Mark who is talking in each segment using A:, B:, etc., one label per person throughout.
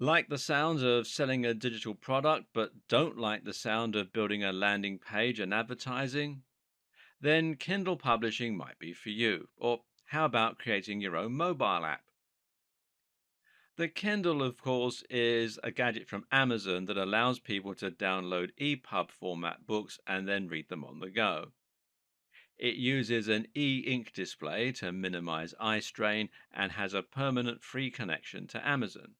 A: Like the sound of selling a digital product but don't like the sound of building a landing page and advertising? Then Kindle publishing might be for you. Or how about creating your own mobile app? The Kindle, of course, is a gadget from Amazon that allows people to download EPUB format books and then read them on the go. It uses an e ink display to minimize eye strain and has a permanent free connection to Amazon.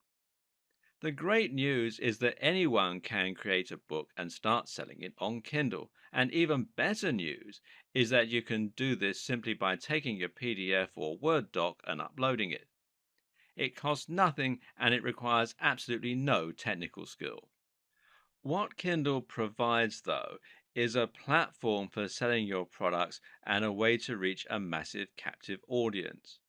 A: The great news is that anyone can create a book and start selling it on Kindle. And even better news is that you can do this simply by taking your PDF or Word doc and uploading it. It costs nothing and it requires absolutely no technical skill. What Kindle provides, though, is a platform for selling your products and a way to reach a massive captive audience.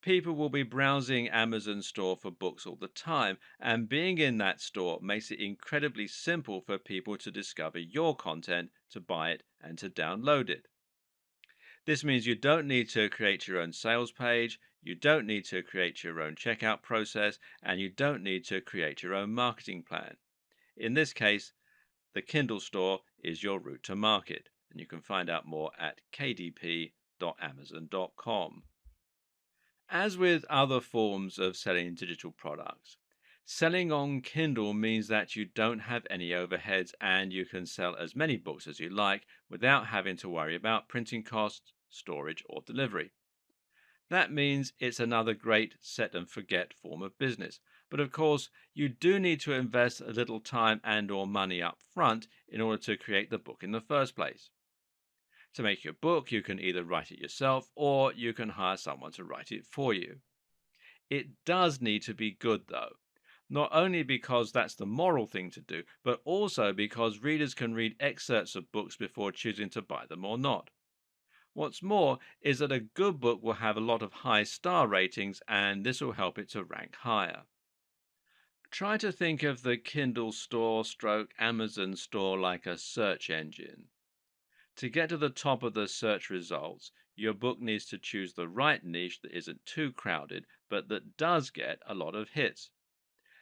A: People will be browsing Amazon store for books all the time, and being in that store makes it incredibly simple for people to discover your content, to buy it, and to download it. This means you don't need to create your own sales page, you don't need to create your own checkout process, and you don't need to create your own marketing plan. In this case, the Kindle store is your route to market, and you can find out more at kdp.amazon.com. As with other forms of selling digital products, selling on Kindle means that you don't have any overheads and you can sell as many books as you like without having to worry about printing costs, storage, or delivery. That means it's another great set and forget form of business. But of course, you do need to invest a little time and or money up front in order to create the book in the first place. To make your book, you can either write it yourself or you can hire someone to write it for you. It does need to be good though. Not only because that's the moral thing to do, but also because readers can read excerpts of books before choosing to buy them or not. What's more is that a good book will have a lot of high star ratings and this will help it to rank higher. Try to think of the Kindle store stroke Amazon store like a search engine. To get to the top of the search results, your book needs to choose the right niche that isn't too crowded, but that does get a lot of hits.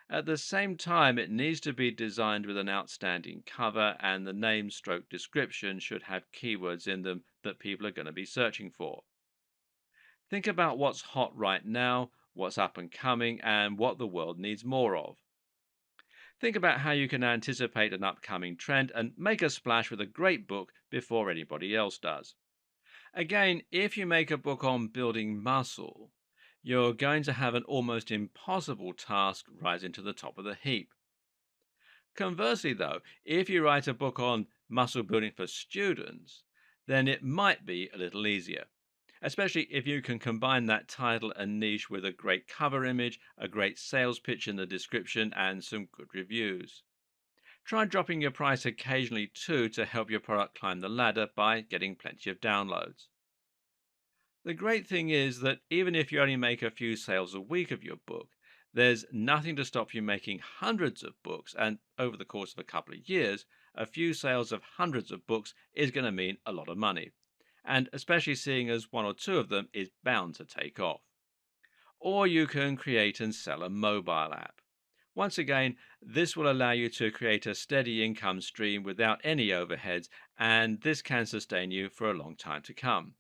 A: At the same time, it needs to be designed with an outstanding cover, and the name stroke description should have keywords in them that people are going to be searching for. Think about what's hot right now, what's up and coming, and what the world needs more of. Think about how you can anticipate an upcoming trend and make a splash with a great book before anybody else does. Again, if you make a book on building muscle, you're going to have an almost impossible task rising to the top of the heap. Conversely, though, if you write a book on muscle building for students, then it might be a little easier, especially if you can combine that title and niche with a great cover image, a great sales pitch in the description, and some good reviews. Try dropping your price occasionally too to help your product climb the ladder by getting plenty of downloads. The great thing is that even if you only make a few sales a week of your book, there's nothing to stop you making hundreds of books, and over the course of a couple of years, a few sales of hundreds of books is going to mean a lot of money. And especially seeing as one or two of them is bound to take off. Or you can create and sell a mobile app. Once again, this will allow you to create a steady income stream without any overheads, and this can sustain you for a long time to come.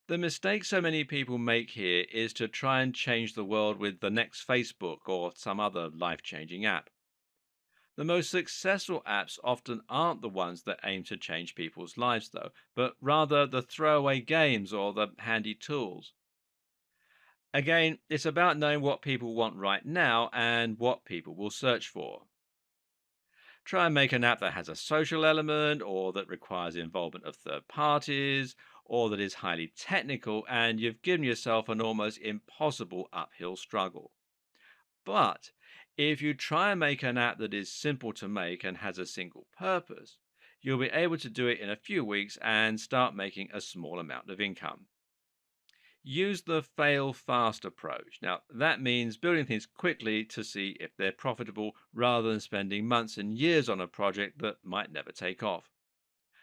A: The mistake so many people make here is to try and change the world with the next Facebook or some other life changing app. The most successful apps often aren't the ones that aim to change people's lives, though, but rather the throwaway games or the handy tools. Again, it's about knowing what people want right now and what people will search for. Try and make an app that has a social element or that requires involvement of third parties or that is highly technical, and you've given yourself an almost impossible uphill struggle. But if you try and make an app that is simple to make and has a single purpose, you'll be able to do it in a few weeks and start making a small amount of income. Use the fail fast approach. Now, that means building things quickly to see if they're profitable rather than spending months and years on a project that might never take off.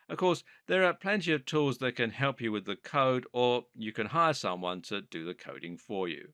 A: Of course, there are plenty of tools that can help you with the code, or you can hire someone to do the coding for you.